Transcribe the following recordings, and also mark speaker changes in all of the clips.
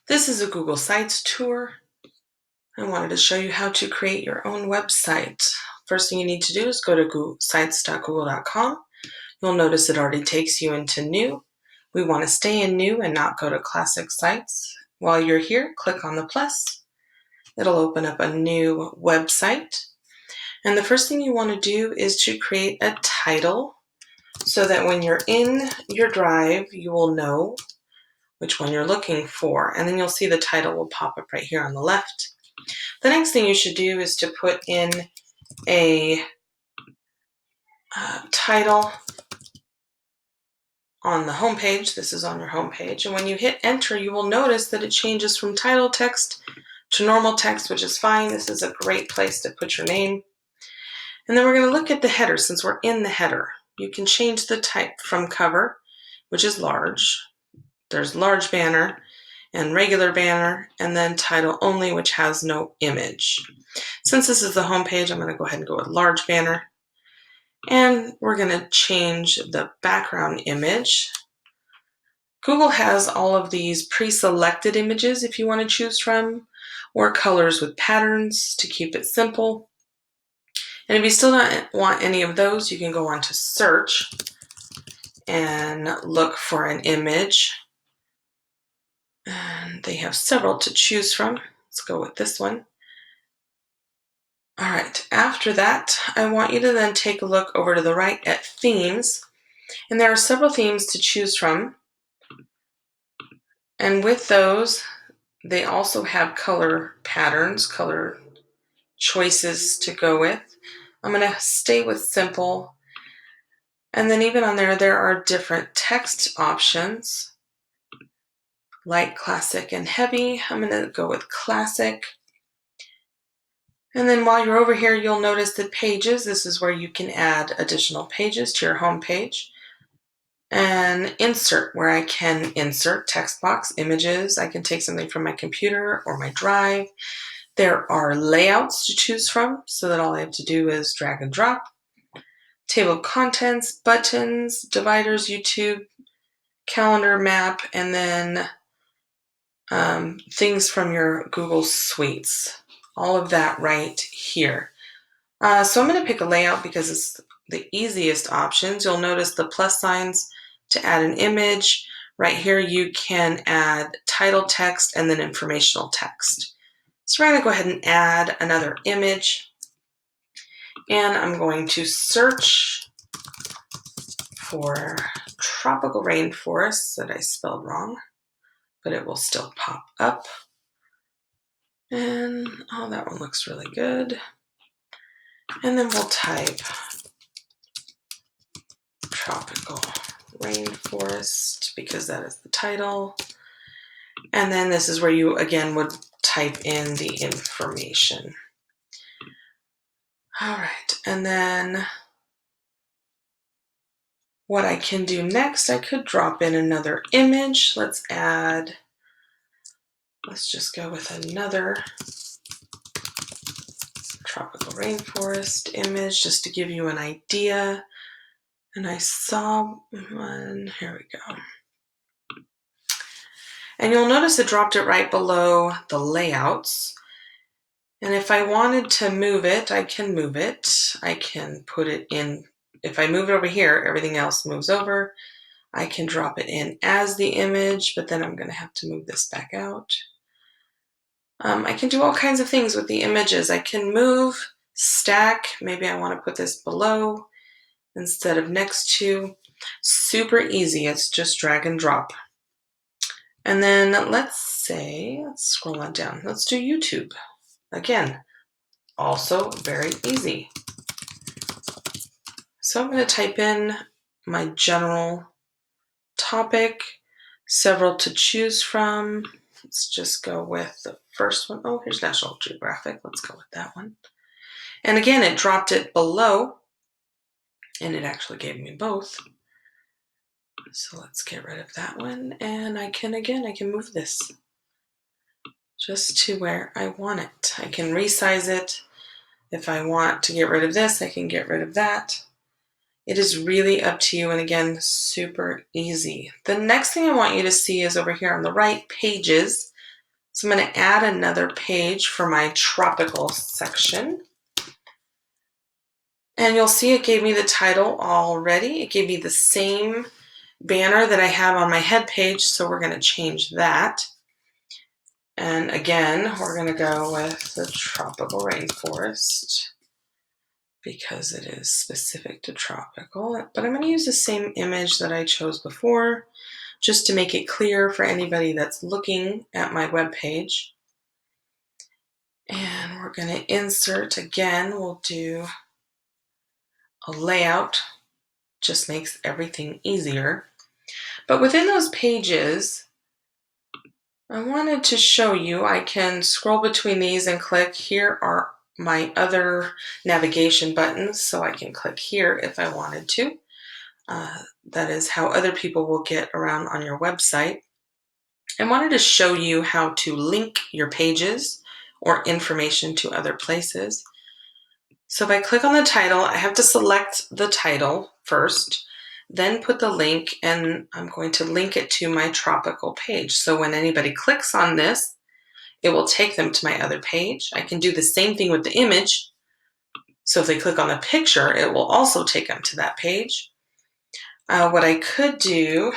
Speaker 1: This is a Google Sites tour. I wanted to show you how to create your own website. First thing you need to do is go to sites.google.com. You'll notice it already takes you into new. We want to stay in new and not go to classic sites. While you're here, click on the plus. It'll open up a new website. And the first thing you want to do is to create a title so that when you're in your drive, you will know which one you're looking for. And then you'll see the title will pop up right here on the left. The next thing you should do is to put in a title on the home page. This is on your home page. And when you hit enter, you will notice that it changes from title text to normal text, which is fine. This is a great place to put your name. And then we're going to look at the header since we're in the header. You can change the type from cover, which is large. There's large banner and regular banner, and then title only, which has no image. Since this is the home page, I'm going to go ahead and go with large banner. And we're going to change the background image. Google has all of these pre-selected images if you want to choose from, or colors with patterns to keep it simple. And if you still don't want any of those, you can go on to search and look for an image. And they have several to choose from. Let's go with this one. All right, after that, I want you to then take a look over to the right at themes. And there are several themes to choose from. And with those, they also have color patterns, color choices to go with. I'm going to stay with simple. And then even on there are different text options, light, classic, and heavy. I'm going to go with classic. And then while you're over here, you'll notice that pages, this is where you can add additional pages to your home page. And insert, where I can insert text box, images. I can take something from my computer or my drive. There are layouts to choose from, so that all I have to do is drag and drop. Table of contents, buttons, dividers, YouTube, calendar, map, and then things from your Google Suites. All of that right here. So I'm going to pick a layout because it's the easiest options. You'll notice the plus signs to add an image. Right here you can add title text and then informational text. So we're going to go ahead and add another image. And I'm going to search for tropical rainforests that I spelled wrong, but it will still pop up. And oh, that one looks really good. And then we'll type tropical rainforest because that is the title. And then this is where you again would type in the information. All right, and then what I can do next, I could drop in another image. Let's just go with another tropical rainforest image just to give you an idea. And I saw one, here we go. And you'll notice it dropped it right below the layouts. And if I wanted to move it, I can move it. I can put it in, if I move it over here, everything else moves over. I can drop it in as the image, but then I'm going to have to move this back out. I can do all kinds of things with the images. I can move, stack, maybe I want to put this below instead of next to. Super easy, it's just drag and drop. And then let's scroll on down. Let's do YouTube. Again, also very easy. So I'm going to type in my general topic, several to choose from. Let's just go with the first one. Oh, here's National Geographic. Let's go with that one. And again, it dropped it below, and it actually gave me both. So let's get rid of that one. And I can move this just to where I want it. I can resize it. If I want to get rid of this, I can get rid of that. It is really up to you, and again, super easy. The next thing I want you to see is over here on the right, pages. So I'm going to add another page for my tropical section. And you'll see it gave me the title already. It gave me the same banner that I have on my head page, so we're going to change that. And again, we're going to go with the tropical rainforest because it is specific to tropical. But I'm going to use the same image that I chose before just to make it clear for anybody that's looking at my web page. And we're going to insert again. We'll do a layout, just makes everything easier. But within those pages, I wanted to show you, I can scroll between these and click. Here are my other navigation buttons, so I can click here if I wanted to. That is how other people will get around on your website. I wanted to show you how to link your pages or information to other places. So if I click on the title, I have to select the title first, then put the link, and I'm going to link it to my tropical page. So when anybody clicks on this, it will take them to my other page. I can do the same thing with the image. So if they click on the picture, it will also take them to that page. What I could do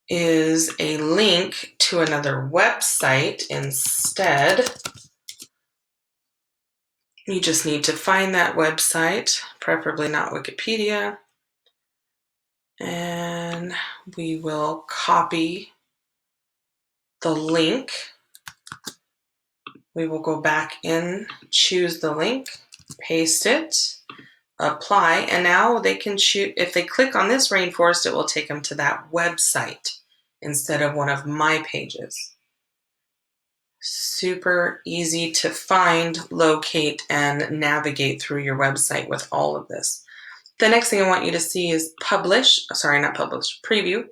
Speaker 1: is a link to another website instead. You just need to find that website, preferably not Wikipedia, and we will copy the link. We will go back in, choose the link, paste it, apply, and now they can choose. If they click on this rainforest, it will take them to that website instead of one of my pages. Super easy to find, locate, and navigate through your website with all of this. The next thing I want you to see is preview.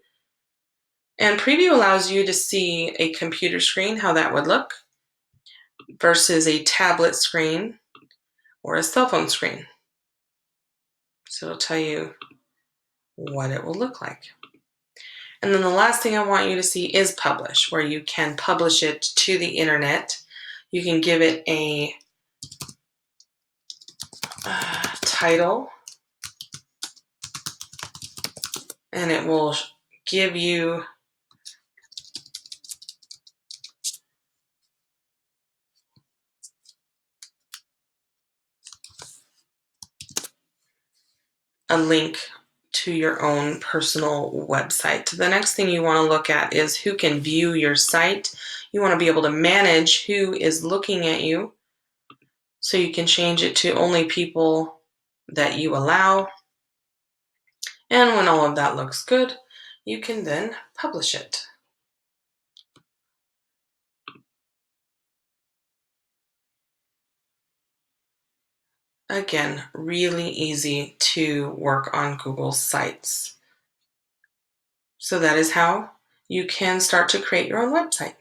Speaker 1: And preview allows you to see a computer screen, how that would look, versus a tablet screen or a cell phone screen. So it'll tell you what it will look like. And then the last thing I want you to see is publish, where you can publish it to the internet. You can give it a title, and it will give you a link to your own personal website. The next thing you want to look at is who can view your site. You want to be able to manage who is looking at you, so you can change it to only people that you allow. And when all of that looks good, you can then publish it. Again, really easy to work on Google Sites. So that is how you can start to create your own website.